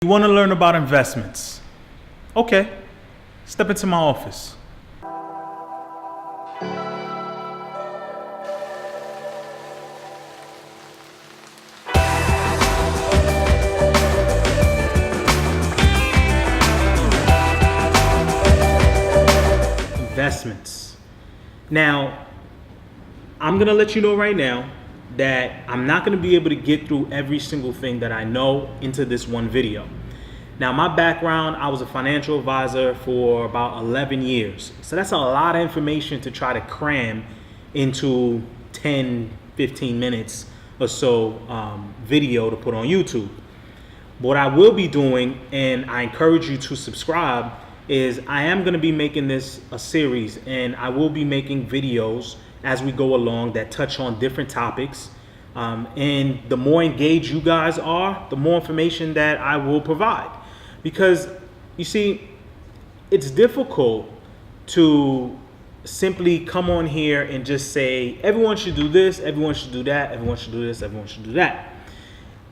You want to learn about investments? Okay, step into my office. Investments. Now, I'm going to let you know right now that I'm not going to be able to get through every single thing that I know into this one video. Now, my background, I was a financial advisor for about 11 years. So that's a lot of information to try to cram into 10, 15 minutes or so video to put on YouTube. What I will be doing, and I encourage you to subscribe, is I am going to be making this a series, and I will be making videos as we go along that touch on different topics. And the more engaged you guys are, the more information that I will provide. Because you see, it's difficult to simply come on here and just say, everyone should do this, everyone should do that, everyone should do this, everyone should do that.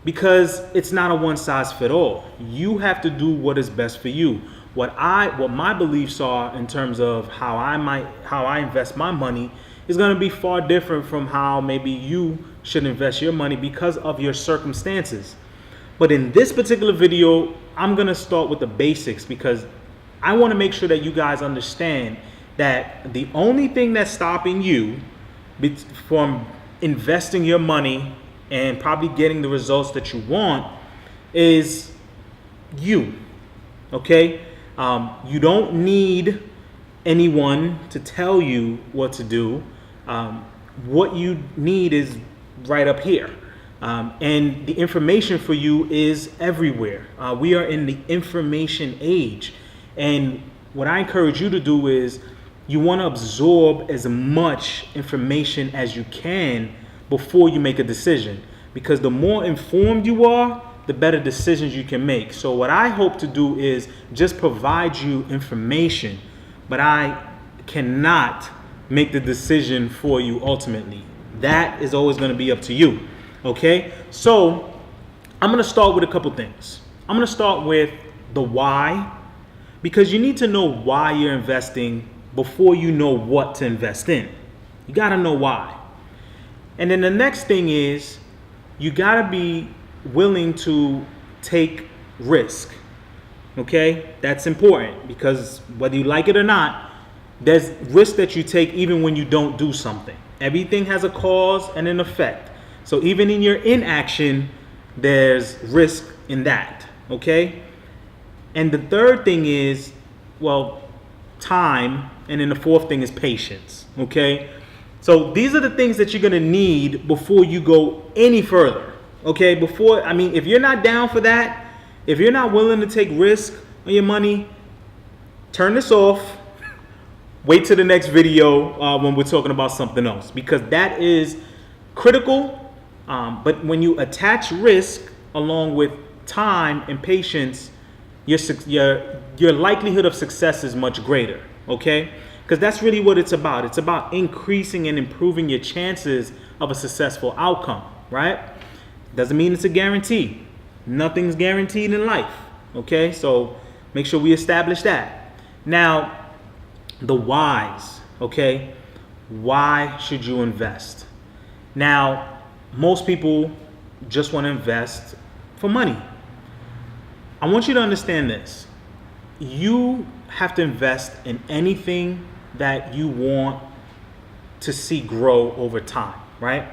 Because it's not a one size fit all. You have to do what is best for you. What my beliefs are in terms of how I invest my money is going to be far different from how maybe you should invest your money because of your circumstances. But in this particular video, I'm going to start with the basics because I want to make sure that you guys understand that the only thing that's stopping you from investing your money and probably getting the results that you want is you. Okay? You don't need anyone to tell you what to do. What you need is right up here. And the information for you is everywhere. We are in the information age. And what I encourage you to do is you want to absorb as much information as you can before you make a decision. Because the more informed you are, the better decisions you can make. So what I hope to do is just provide you information, but I cannot make the decision for you ultimately. That is always going to be up to you. Okay? So I'm going to start with a couple things. I'm going to start with the why, because you need to know why you're investing before you know what to invest in. You got to know why. And then the next thing is you got to be willing to take risk. Okay? That's important because whether you like it or not, there's risk that you take even when you don't do something. Everything has a cause and an effect. So even in your inaction, there's risk in that. Okay? And the third thing is, well, time. And then the fourth thing is patience. Okay? So these are the things that you're going to need before you go any further. Okay, if you're not down for that, if you're not willing to take risk on your money, turn this off. Wait till the next video when we're talking about something else, because that is critical. But when you attach risk along with time and patience, your likelihood of success is much greater. Okay, because that's really what it's about. It's about increasing and improving your chances of a successful outcome, right? Doesn't mean it's a guarantee. Nothing's guaranteed in life. Okay, so make sure we establish that. Now, the whys. Okay, why should you invest? Now, most people just want to invest for money. I want you to understand this. You have to invest in anything that you want to see grow over time, right?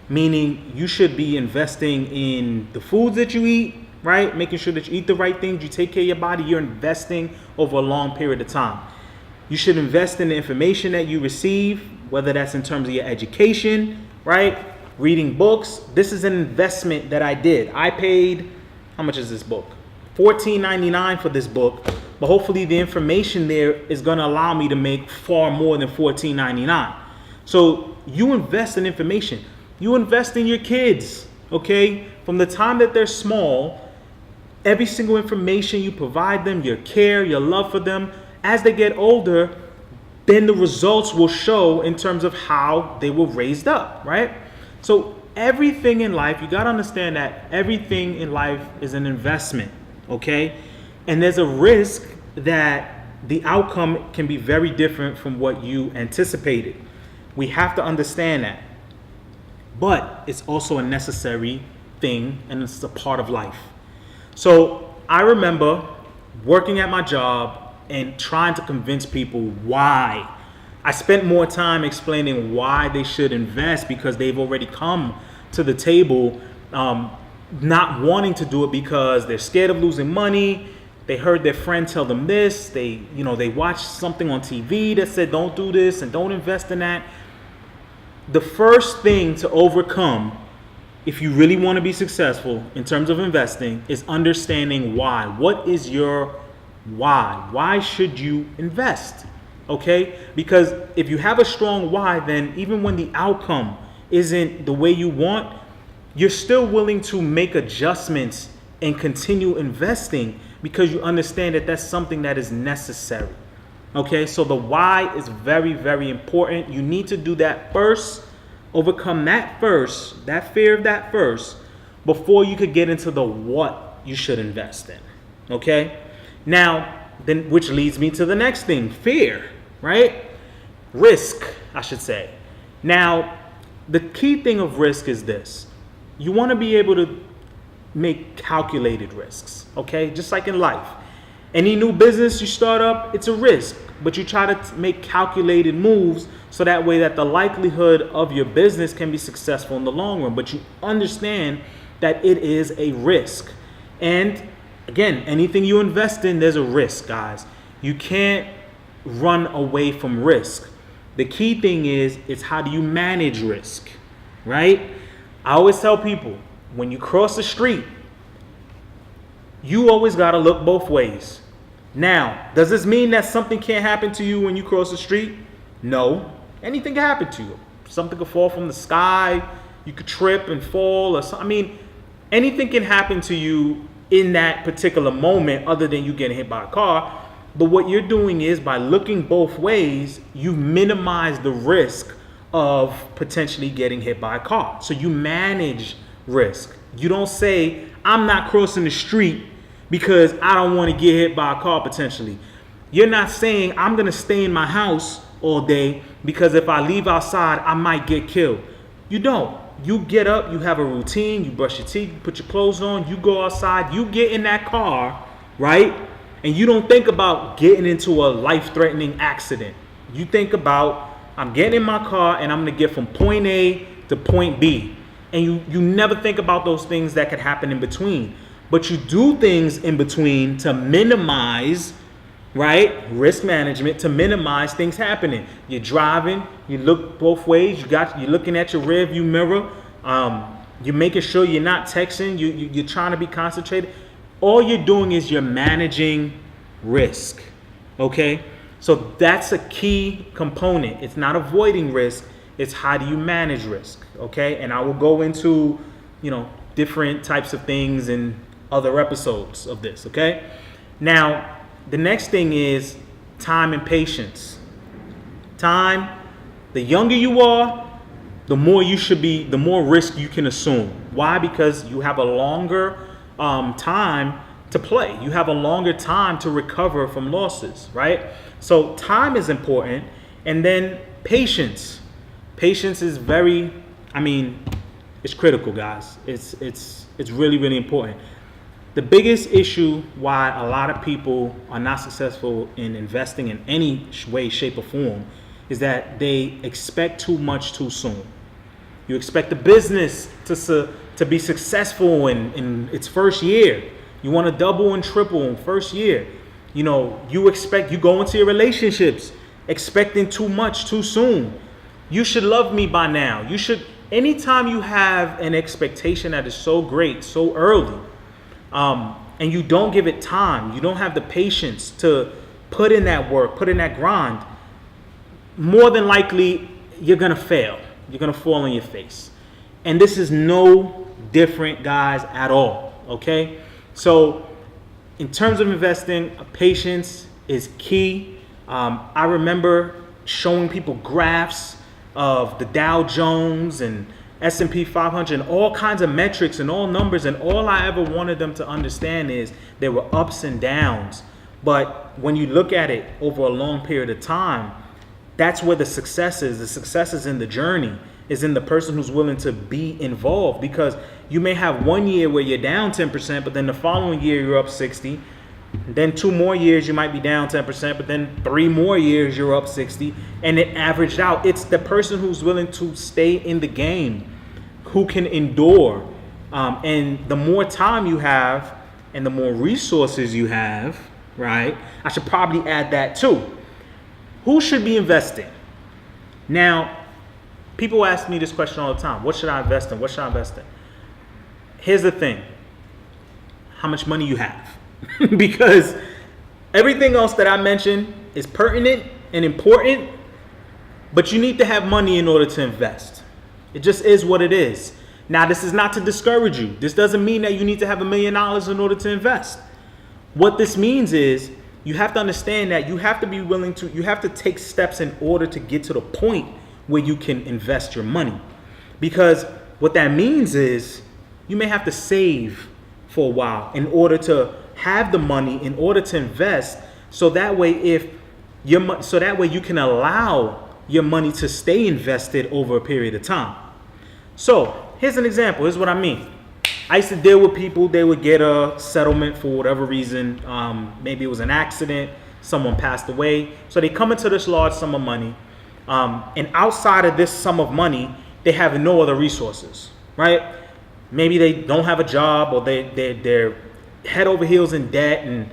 Meaning you should be investing in the foods that you eat, right? Making sure that you eat the right things, you take care of your body. You're investing over a long period of time. You should invest in the information that you receive, whether that's in terms of your education, right? Reading books. This is an investment that I did. I paid, how much is this book? $14.99 for this book, but hopefully the information there is going to allow me to make far more than $14.99. So you invest in information. You invest in your kids, okay? From the time that they're small, every single information you provide them, your care, your love for them, as they get older, then the results will show in terms of how they were raised up, right? So everything in life, you got to understand that everything in life is an investment, okay? And there's a risk that the outcome can be very different from what you anticipated. We have to understand that. But it's also a necessary thing, and it's a part of life. So I remember working at my job and trying to convince people why. I spent more time explaining why they should invest because they've already come to the table not wanting to do it because they're scared of losing money. They heard their friend tell them this. They watched something on TV that said don't do this and don't invest in that. The first thing to overcome if you really want to be successful in terms of investing is understanding why. What is your why? Why should you invest? Okay? Because if you have a strong why, then even when the outcome isn't the way you want, you're still willing to make adjustments and continue investing because you understand that that's something that is necessary. Okay, so the why is very, very important. You need to do that first, overcome that first, that fear of that first, before you could get into the what you should invest in. Okay, now, then, which leads me to the next thing, fear, right? Risk, I should say. Now, the key thing of risk is this. You want to be able to make calculated risks, okay? Just like in life. Any new business you start up, it's a risk, but you try to make calculated moves so that way that the likelihood of your business can be successful in the long run, but you understand that it is a risk. And again, anything you invest in, there's a risk, guys. You can't run away from risk. The key thing is how do you manage risk, right? I always tell people, when you cross the street, you always got to look both ways. Now, does this mean that something can't happen to you when you cross the street? No. Anything can happen to you. Something could fall from the sky. You could trip and fall. I mean, anything can happen to you in that particular moment other than you getting hit by a car. But what you're doing is by looking both ways, you minimize the risk of potentially getting hit by a car. So you manage risk. You don't say, I'm not crossing the street because I don't want to get hit by a car potentially. You're not saying, I'm going to stay in my house all day because if I leave outside, I might get killed. You don't. You get up, you have a routine, you brush your teeth, you put your clothes on, you go outside, you get in that car, right? And you don't think about getting into a life-threatening accident. You think about, I'm getting in my car and I'm going to get from point A to point B. And you never think about those things that could happen in between. But you do things in between to minimize, right, risk management, to minimize things happening. You're driving, you look both ways, you're looking at your rear view mirror, you're making sure you're not texting, you're trying to be concentrated. All you're doing is you're managing risk, okay? So that's a key component. It's not avoiding risk, it's how do you manage risk, okay? And I will go into, different types of things in other episodes of this, okay? Now, the next thing is time and patience. Time, the younger you are, the more risk you can assume. Why? Because you have a longer time to play. You have a longer time to recover from losses, right? So time is important. And then patience. Patience is it's critical, guys. It's really, really important. The biggest issue why a lot of people are not successful in investing in any way, shape, or form is that they expect too much too soon. You expect the business to be successful in its first year. You want to double and triple in first year. You go into your relationships expecting too much too soon. You should love me by now. Anytime you have an expectation that is so great, so early, and you don't give it time, you don't have the patience to put in that work, put in that grind, more than likely you're going to fail. You're going to fall on your face. And this is no different, guys, at all, okay? So in terms of investing, patience is key. I remember showing people graphs of the Dow Jones and S&P 500, and all kinds of metrics and all numbers. And all I ever wanted them to understand is there were ups and downs. But when you look at it over a long period of time, that's where the success is. The success is in the journey, is in the person who's willing to be involved. Because you may have 1 year where you're down 10%, but then the following year you're up 60. Then 2 more years you might be down 10%, but then 3 more years you're up 60, and it averaged out. It's the person who's willing to stay in the game, who can endure. And the more time you have and the more resources you have, right? I should probably add that too. Who should be investing? Now, people ask me this question all the time. What should I invest in? What should I invest in? Here's the thing. How much money you have. Because everything else that I mentioned is pertinent and important, but you need to have money in order to invest. It just is what it is. Now, this is not to discourage you. This doesn't mean that you need to have $1 million in order to invest. What this means is you have to understand that you have to be willing to, you have to take steps in order to get to the point where you can invest your money. Because what that means is you may have to save for a while in order to have the money, in order to invest, so that way you can allow your money to stay invested over a period of time. So here's an example. Here's what I mean. I used to deal with people. They would get a settlement for whatever reason. Maybe it was an accident, someone passed away, so they come into this large sum of money, and outside of this sum of money they have no other resources, right? Maybe they don't have a job, or they're head over heels in debt, and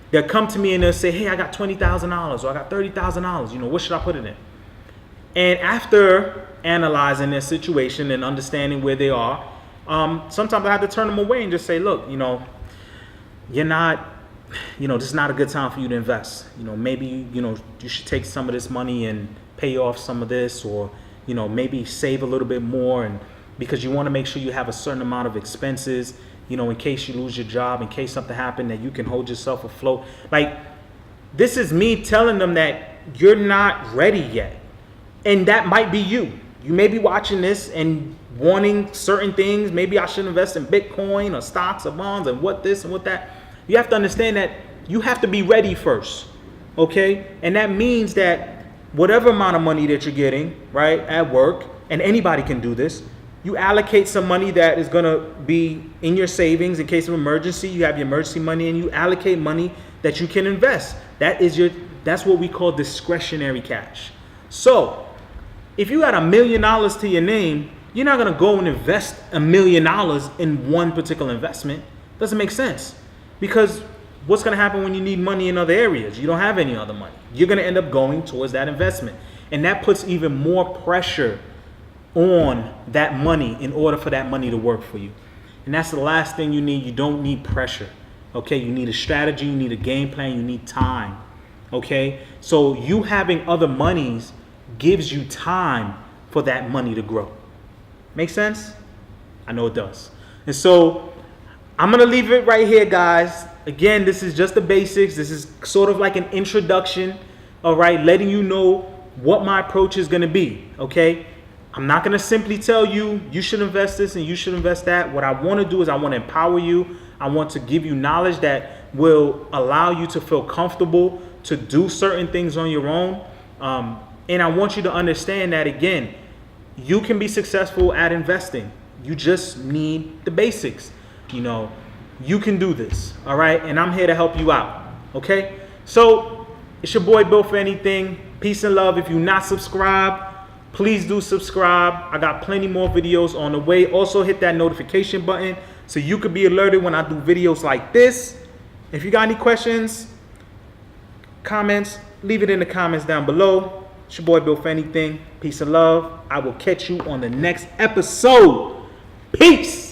they'll come to me and they'll say, hey, I got $20,000 or I got $30,000, what should I put it in? And after analyzing their situation and understanding where they are, sometimes I have to turn them away and just say, look, you're not, this is not a good time for you to invest. Maybe, you should take some of this money and pay off some of this, or, maybe save a little bit more, and because you want to make sure you have a certain amount of expenses, in case you lose your job, in case something happened, that you can hold yourself afloat. Like, this is me telling them that you're not ready yet. And that might be you. You may be watching this and wanting certain things. Maybe I should invest in Bitcoin or stocks or bonds and what this and what that. You have to understand that you have to be ready first, okay? And that means that whatever amount of money that you're getting, right, at work, and anybody can do this, you allocate some money that is going to be in your savings in case of emergency. You have your emergency money, and you allocate money that you can invest. That's what we call discretionary cash. So if you got $1 million to your name, you're not going to go and invest $1 million in one particular investment. Doesn't make sense, because what's going to happen when you need money in other areas? You don't have any other money. You're going to end up going towards that investment, and that puts even more pressure on that money in order for that money to work for you. And that's the last thing you need. You don't need pressure, okay? You need a strategy, you need a game plan, you need time, okay? So you having other monies gives you time for that money to grow. Make sense? I know it does. And so I'm gonna leave it right here, guys. Again, this is just the basics. This is sort of like an introduction, all right? Letting you know what my approach is gonna be, okay? I'm not going to simply tell you, you should invest this and you should invest that. What I want to do is I want to empower you. I want to give you knowledge that will allow you to feel comfortable to do certain things on your own. And I want you to understand that, again, you can be successful at investing. You just need the basics. You can do this. All right. And I'm here to help you out. Okay. So it's your boy Bill for Anything. Peace and love. If you're not subscribed, please do subscribe. I got plenty more videos on the way. Also hit that notification button so you could be alerted when I do videos like this. If you got any questions, comments, leave it in the comments down below. It's your boy Bill for Anything. Peace and love. I will catch you on the next episode. Peace.